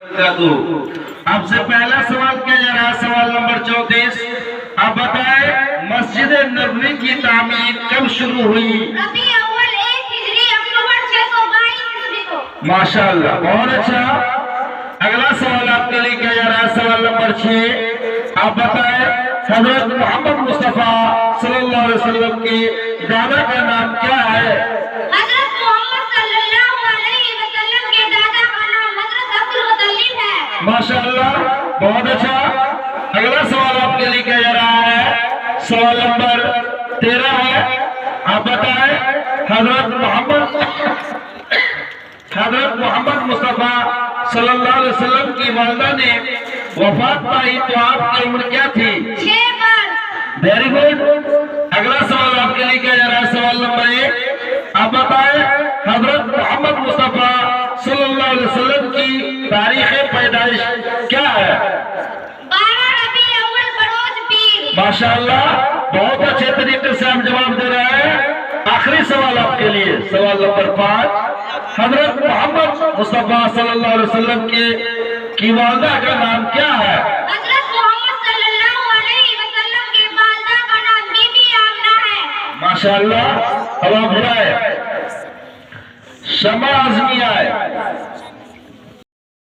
آپ سے پہلا سوال کیا جا رہا ہے، سوال نمبر 34۔ آپ بتائیں مسجد نبوی کی تعمیر کب شروع ہوئی؟ ربیع اول 1 ہجری اکتوبر 622 عیسوی کو۔ ماشاءاللہ، بہت اچھا۔ اگلا سوال آپ کے لیے کیا جا رہا ہے، سوال نمبر 6۔ آپ بتائیں حضرت محمد مصطفیٰ صلی اللہ علیہ وسلم کی دادا کا نام کیا ہے؟ حضرت محمد صلی اللہ علیہ وسلم کے دادا کا نام حضرت عبدالمطلب ہے۔ ماشاءاللہ، بہت اچھا۔ اگلا سوال آپ کے لیے کیا جا رہا ہے، سوال نمبر 13 ہے۔ آپ بتائیں حضرت محمد مصطفیٰ صلی اللہ علیہ وسلم کی والدہ نے وفات پائی تو آپ کی عمر کیا تھی؟ 6 برس۔ Very good. اگلا سوال آپ کے لیے کیا جا رہا ہے، سوال نمبر 1۔ آپ بتائیں حضرت محمد مصطفیٰ صلی اللہ علیہ وسلم کی تاریخ پیدائش کیا ہے؟ 12 ربیع اول بروز پیر۔ ماشاءاللہ، بہت اچھے طریقے سے ہم جواب دے رہے ہیں۔ آخری سوال آپ کے لیے، سوال نمبر 5۔ حضرت محمد مصطفیٰ صلی اللہ علیہ وسلم کی والدہ کا نام کیا ہے؟ حضرت محمد صلی اللہ علیہ وسلم کے والدہ کا نام بی بی آمنہ ہے۔ ماشاءاللہ، اب آپ بلائے شمع اعظمی آئے۔